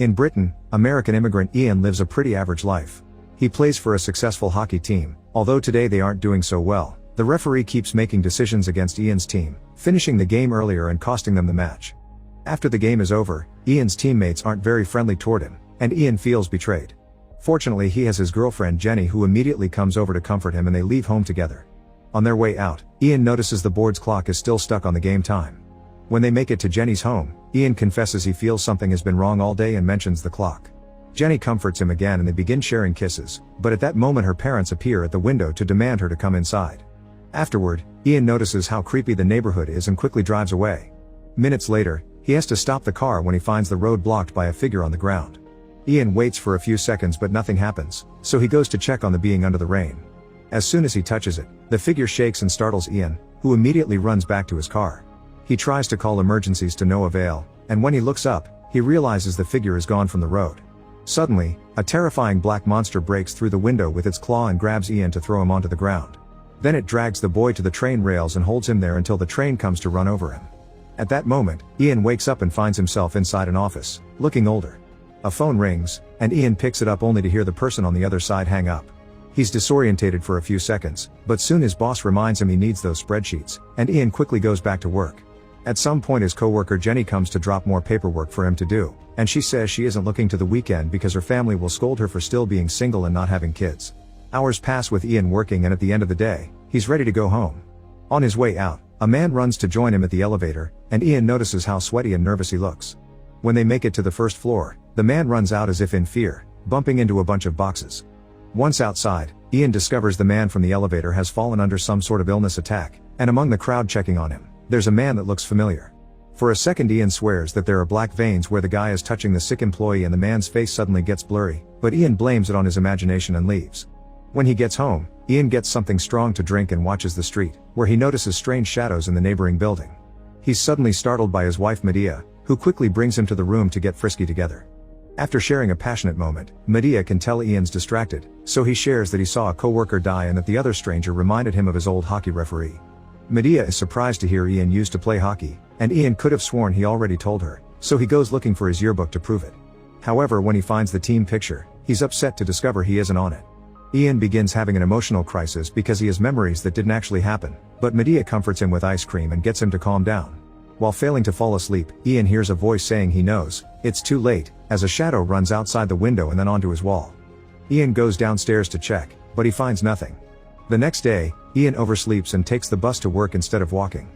In Britain, American immigrant Ian lives a pretty average life. He plays for a successful hockey team, although today they aren't doing so well. The referee keeps making decisions against Ian's team, finishing the game earlier and costing them the match. After the game is over, Ian's teammates aren't very friendly toward him, and Ian feels betrayed. Fortunately, he has his girlfriend Jenny who immediately comes over to comfort him and they leave home together. On their way out, Ian notices the board's clock is still stuck on the game time. When they make it to Jenny's home, Ian confesses he feels something has been wrong all day and mentions the clock. Jenny comforts him again and they begin sharing kisses, but at that moment her parents appear at the window to demand her to come inside. Afterward, Ian notices how creepy the neighborhood is and quickly drives away. Minutes later, he has to stop the car when he finds the road blocked by a figure on the ground. Ian waits for a few seconds but nothing happens, so he goes to check on the being under the rain. As soon as he touches it, the figure shakes and startles Ian, who immediately runs back to his car. He tries to call emergencies to no avail, and when he looks up, he realizes the figure is gone from the road. Suddenly, a terrifying black monster breaks through the window with its claw and grabs Ian to throw him onto the ground. Then it drags the boy to the train rails and holds him there until the train comes to run over him. At that moment, Ian wakes up and finds himself inside an office, looking older. A phone rings, and Ian picks it up only to hear the person on the other side hang up. He's disorientated for a few seconds, but soon his boss reminds him he needs those spreadsheets, and Ian quickly goes back to work. At some point his coworker Jenny comes to drop more paperwork for him to do, and she says she isn't looking to the weekend because her family will scold her for still being single and not having kids. Hours pass with Ian working and at the end of the day, he's ready to go home. On his way out, a man runs to join him at the elevator, and Ian notices how sweaty and nervous he looks. When they make it to the first floor, the man runs out as if in fear, bumping into a bunch of boxes. Once outside, Ian discovers the man from the elevator has fallen under some sort of illness attack, and among the crowd checking on him, there's a man that looks familiar. For a second Ian swears that there are black veins where the guy is touching the sick employee and the man's face suddenly gets blurry, but Ian blames it on his imagination and leaves. When he gets home, Ian gets something strong to drink and watches the street, where he notices strange shadows in the neighboring building. He's suddenly startled by his wife Medea, who quickly brings him to the room to get frisky together. After sharing a passionate moment, Medea can tell Ian's distracted, so he shares that he saw a coworker die and that the other stranger reminded him of his old hockey referee. Medea is surprised to hear Ian used to play hockey, and Ian could have sworn he already told her, so he goes looking for his yearbook to prove it. However, when he finds the team picture, he's upset to discover he isn't on it. Ian begins having an emotional crisis because he has memories that didn't actually happen, but Medea comforts him with ice cream and gets him to calm down. While failing to fall asleep, Ian hears a voice saying he knows it's too late, as a shadow runs outside the window and then onto his wall. Ian goes downstairs to check, but he finds nothing. The next day, Ian oversleeps and takes the bus to work instead of walking.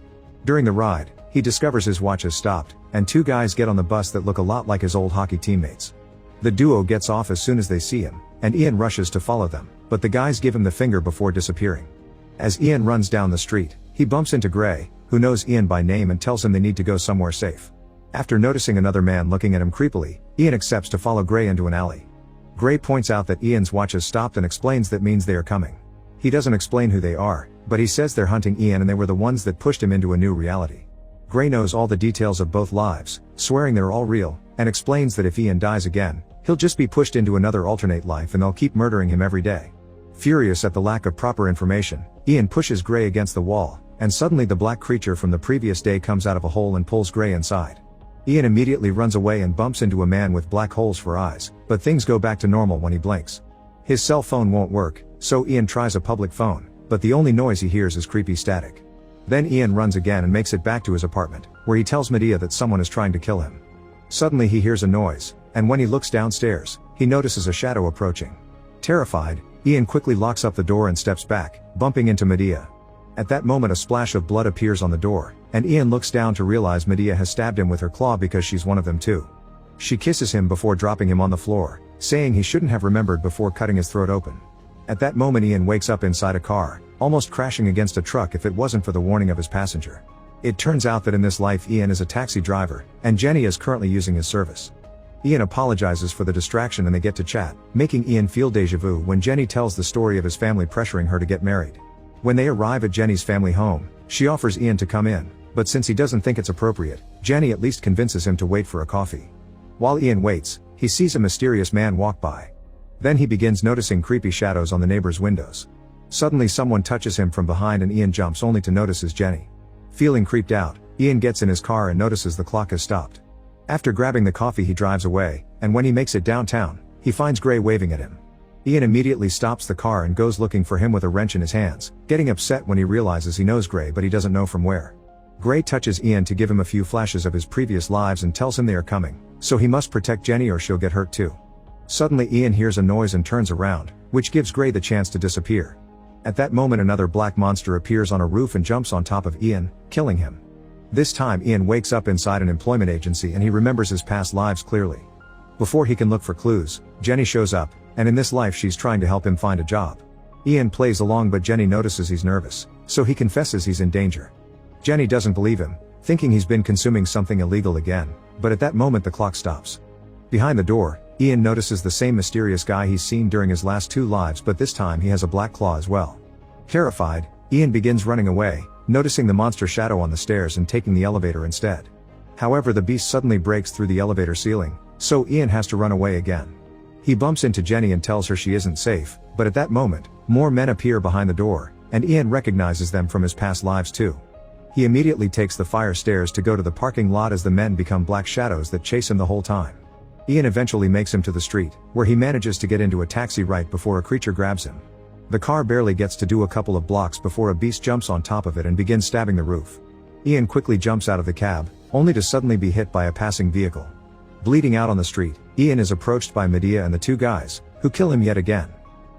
During the ride, he discovers his watch has stopped, and two guys get on the bus that look a lot like his old hockey teammates. The duo gets off as soon as they see him, and Ian rushes to follow them, but the guys give him the finger before disappearing. As Ian runs down the street, he bumps into Gray, who knows Ian by name and tells him they need to go somewhere safe. After noticing another man looking at him creepily, Ian accepts to follow Gray into an alley. Gray points out that Ian's watch has stopped and explains that means they are coming. He doesn't explain who they are, but he says they're hunting Ian and they were the ones that pushed him into a new reality. Gray knows all the details of both lives, swearing they're all real, and explains that if Ian dies again, he'll just be pushed into another alternate life and they'll keep murdering him every day. Furious at the lack of proper information, Ian pushes Gray against the wall, and suddenly the black creature from the previous day comes out of a hole and pulls Gray inside. Ian immediately runs away and bumps into a man with black holes for eyes, but things go back to normal when he blinks. His cell phone won't work, so Ian tries a public phone, but the only noise he hears is creepy static. Then Ian runs again and makes it back to his apartment, where he tells Medea that someone is trying to kill him. Suddenly he hears a noise, and when he looks downstairs, he notices a shadow approaching. Terrified, Ian quickly locks up the door and steps back, bumping into Medea. At that moment a splash of blood appears on the door, and Ian looks down to realize Medea has stabbed him with her claw because she's one of them too. She kisses him before dropping him on the floor, saying he shouldn't have remembered before cutting his throat open. At that moment Ian wakes up inside a car, almost crashing against a truck if it wasn't for the warning of his passenger. It turns out that in this life Ian is a taxi driver, and Jenny is currently using his service. Ian apologizes for the distraction and they get to chat, making Ian feel déjà vu when Jenny tells the story of his family pressuring her to get married. When they arrive at Jenny's family home, she offers Ian to come in, but since he doesn't think it's appropriate, Jenny at least convinces him to wait for a coffee. While Ian waits, he sees a mysterious man walk by. Then he begins noticing creepy shadows on the neighbors' windows. Suddenly someone touches him from behind and Ian jumps only to notice it's Jenny. Feeling creeped out, Ian gets in his car and notices the clock has stopped. After grabbing the coffee he drives away, and when he makes it downtown, he finds Gray waving at him. Ian immediately stops the car and goes looking for him with a wrench in his hands, getting upset when he realizes he knows Gray but he doesn't know from where. Gray touches Ian to give him a few flashes of his previous lives and tells him they are coming, so he must protect Jenny or she'll get hurt too. Suddenly Ian hears a noise and turns around, which gives Gray the chance to disappear. At that moment another black monster appears on a roof and jumps on top of Ian, killing him. This time Ian wakes up inside an employment agency and he remembers his past lives clearly. Before he can look for clues, Jenny shows up, and in this life she's trying to help him find a job. Ian plays along but Jenny notices he's nervous, so he confesses he's in danger. Jenny doesn't believe him, thinking he's been consuming something illegal again, but at that moment the clock stops. Behind the door, Ian notices the same mysterious guy he's seen during his last 2 lives, but this time he has a black claw as well. Terrified, Ian begins running away, noticing the monster shadow on the stairs and taking the elevator instead. However, the beast suddenly breaks through the elevator ceiling, so Ian has to run away again. He bumps into Jenny and tells her she isn't safe, but at that moment, more men appear behind the door, and Ian recognizes them from his past lives too. He immediately takes the fire stairs to go to the parking lot as the men become black shadows that chase him the whole time. Ian eventually makes him to the street, where he manages to get into a taxi right before a creature grabs him. The car barely gets to do a couple of blocks before a beast jumps on top of it and begins stabbing the roof. Ian quickly jumps out of the cab, only to suddenly be hit by a passing vehicle. Bleeding out on the street, Ian is approached by Medea and the 2 guys, who kill him yet again.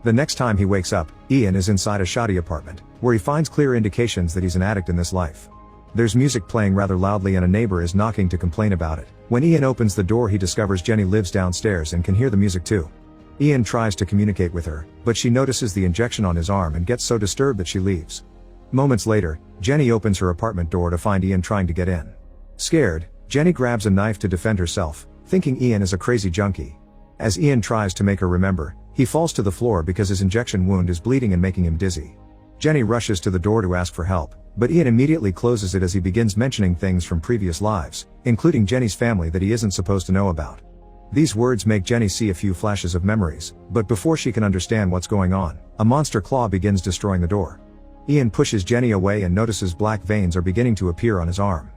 The next time he wakes up, Ian is inside a shoddy apartment, where he finds clear indications that he's an addict in this life. There's music playing rather loudly and a neighbor is knocking to complain about it. When Ian opens the door he discovers Jenny lives downstairs and can hear the music too. Ian tries to communicate with her, but she notices the injection on his arm and gets so disturbed that she leaves. Moments later, Jenny opens her apartment door to find Ian trying to get in. Scared, Jenny grabs a knife to defend herself, thinking Ian is a crazy junkie. As Ian tries to make her remember, he falls to the floor because his injection wound is bleeding and making him dizzy. Jenny rushes to the door to ask for help, but Ian immediately closes it as he begins mentioning things from previous lives, including Jenny's family that he isn't supposed to know about. These words make Jenny see a few flashes of memories, but before she can understand what's going on, a monster claw begins destroying the door. Ian pushes Jenny away and notices black veins are beginning to appear on his arm.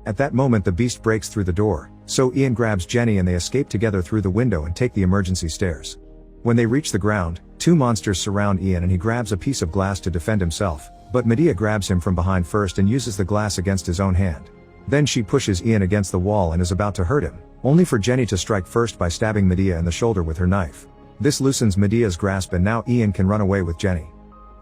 At that moment the beast breaks through the door, so Ian grabs Jenny and they escape together through the window and take the emergency stairs. When they reach the ground, 2 monsters surround Ian and he grabs a piece of glass to defend himself, but Medea grabs him from behind first and uses the glass against his own hand. Then she pushes Ian against the wall and is about to hurt him, only for Jenny to strike first by stabbing Medea in the shoulder with her knife. This loosens Medea's grasp and now Ian can run away with Jenny.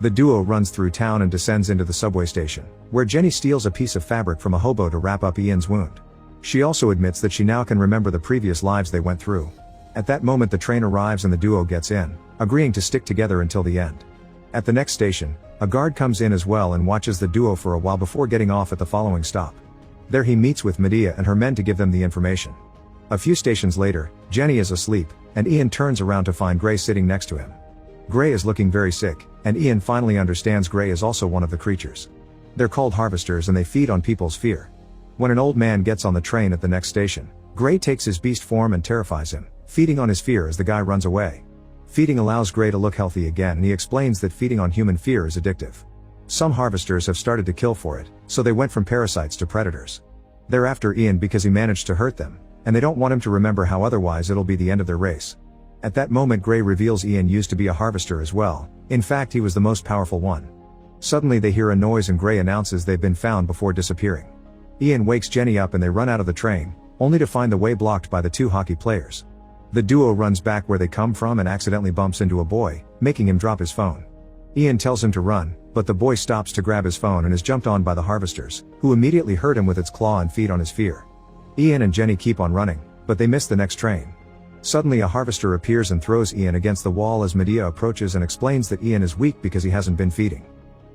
The duo runs through town and descends into the subway station, where Jenny steals a piece of fabric from a hobo to wrap up Ian's wound. She also admits that she now can remember the previous lives they went through. At that moment the train arrives and the duo gets in, agreeing to stick together until the end. At the next station, a guard comes in as well and watches the duo for a while before getting off at the following stop. There he meets with Medea and her men to give them the information. A few stations later, Jenny is asleep, and Ian turns around to find Gray sitting next to him. Gray is looking very sick, and Ian finally understands Gray is also one of the creatures. They're called harvesters and they feed on people's fear. When an old man gets on the train at the next station, Gray takes his beast form and terrifies him, feeding on his fear as the guy runs away. Feeding allows Gray to look healthy again and he explains that feeding on human fear is addictive. Some harvesters have started to kill for it, so they went from parasites to predators. They're after Ian because he managed to hurt them, and they don't want him to remember how otherwise it'll be the end of their race. At that moment Gray reveals Ian used to be a harvester as well, in fact he was the most powerful one. Suddenly they hear a noise and Gray announces they've been found before disappearing. Ian wakes Jenny up and they run out of the train, only to find the way blocked by the 2 hockey players. The duo runs back where they come from and accidentally bumps into a boy, making him drop his phone. Ian tells him to run, but the boy stops to grab his phone and is jumped on by the harvesters, who immediately hurt him with its claw and feed on his fear. Ian and Jenny keep on running, but they miss the next train. Suddenly a harvester appears and throws Ian against the wall as Medea approaches and explains that Ian is weak because he hasn't been feeding.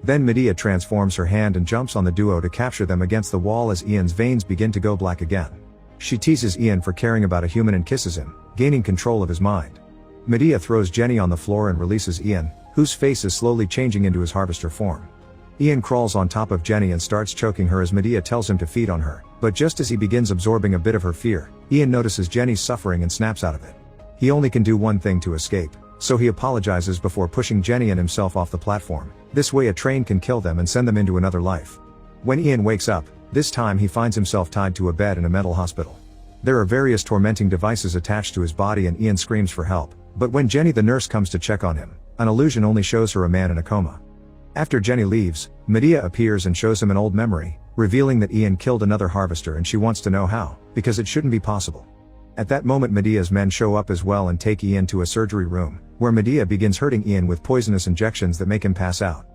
Then Medea transforms her hand and jumps on the duo to capture them against the wall as Ian's veins begin to go black again. She teases Ian for caring about a human and kisses him, gaining control of his mind. Medea throws Jenny on the floor and releases Ian, whose face is slowly changing into his harvester form. Ian crawls on top of Jenny and starts choking her as Medea tells him to feed on her, but just as he begins absorbing a bit of her fear, Ian notices Jenny's suffering and snaps out of it. He only can do one thing to escape, so he apologizes before pushing Jenny and himself off the platform. This way a train can kill them and send them into another life. When Ian wakes up, this time he finds himself tied to a bed in a mental hospital. There are various tormenting devices attached to his body and Ian screams for help, but when Jenny the nurse comes to check on him, an illusion only shows her a man in a coma. After Jenny leaves, Medea appears and shows him an old memory, revealing that Ian killed another harvester and she wants to know how, because it shouldn't be possible. At that moment Medea's men show up as well and take Ian to a surgery room, where Medea begins hurting Ian with poisonous injections that make him pass out.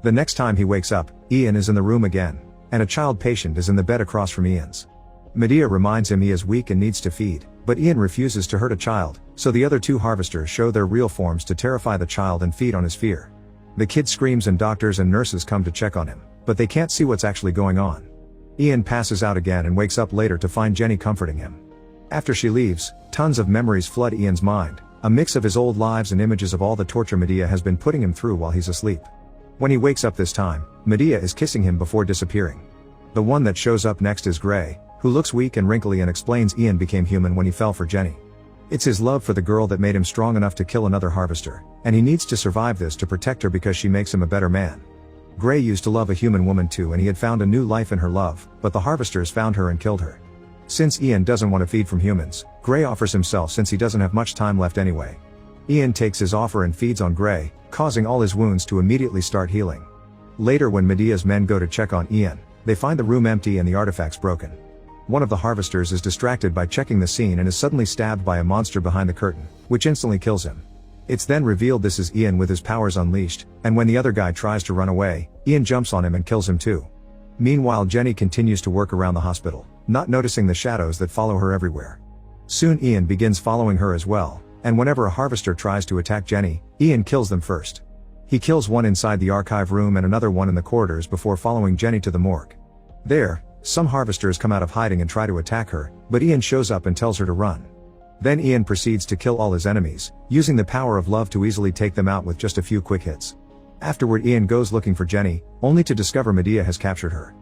The next time he wakes up, Ian is in the room again, and a child patient is in the bed across from Ian's. Medea reminds him he is weak and needs to feed, but Ian refuses to hurt a child, so the other two harvesters show their real forms to terrify the child and feed on his fear. The kid screams and doctors and nurses come to check on him, but they can't see what's actually going on. Ian passes out again and wakes up later to find Jenny comforting him. After she leaves, tons of memories flood Ian's mind, a mix of his old lives and images of all the torture Medea has been putting him through while he's asleep. When he wakes up this time, Medea is kissing him before disappearing. The one that shows up next is Gray, who looks weak and wrinkly and explains Ian became human when he fell for Jenny. It's his love for the girl that made him strong enough to kill another harvester, and he needs to survive this to protect her because she makes him a better man. Gray used to love a human woman too and he had found a new life in her love, but the harvesters found her and killed her. Since Ian doesn't want to feed from humans, Gray offers himself since he doesn't have much time left anyway. Ian takes his offer and feeds on Gray, causing all his wounds to immediately start healing. Later when Medea's men go to check on Ian, they find the room empty and the artifacts broken. One of the harvesters is distracted by checking the scene and is suddenly stabbed by a monster behind the curtain, which instantly kills him. It's then revealed this is Ian with his powers unleashed, and when the other guy tries to run away, Ian jumps on him and kills him too. Meanwhile Jenny continues to work around the hospital, not noticing the shadows that follow her everywhere. Soon Ian begins following her as well, and whenever a harvester tries to attack Jenny, Ian kills them first. He kills one inside the archive room and another one in the corridors before following Jenny to the morgue. There, some harvesters come out of hiding and try to attack her, but Ian shows up and tells her to run. Then Ian proceeds to kill all his enemies, using the power of love to easily take them out with just a few quick hits. Afterward Ian goes looking for Jenny, only to discover Medea has captured her.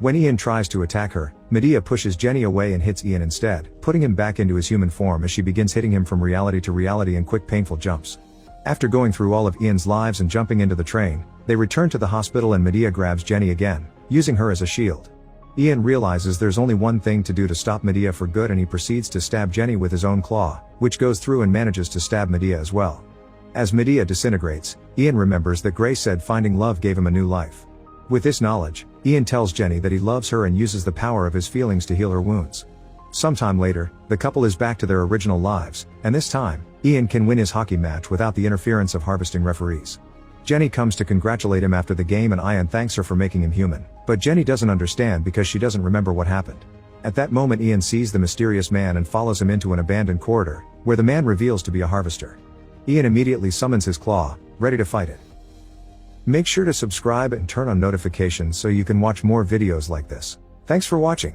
When Ian tries to attack her, Medea pushes Jenny away and hits Ian instead, putting him back into his human form as she begins hitting him from reality to reality in quick painful jumps. After going through all of Ian's lives and jumping into the train, they return to the hospital and Medea grabs Jenny again, using her as a shield. Ian realizes there's only one thing to do to stop Medea for good and he proceeds to stab Jenny with his own claw, which goes through and manages to stab Medea as well. As Medea disintegrates, Ian remembers that Gray said finding love gave him a new life. With this knowledge, Ian tells Jenny that he loves her and uses the power of his feelings to heal her wounds. Sometime later, the couple is back to their original lives, and this time, Ian can win his hockey match without the interference of harvesting referees. Jenny comes to congratulate him after the game and Ian thanks her for making him human, but Jenny doesn't understand because she doesn't remember what happened. At that moment Ian sees the mysterious man and follows him into an abandoned corridor, where the man reveals to be a harvester. Ian immediately summons his claw, ready to fight it. Make sure to subscribe and turn on notifications so you can watch more videos like this. Thanks for watching.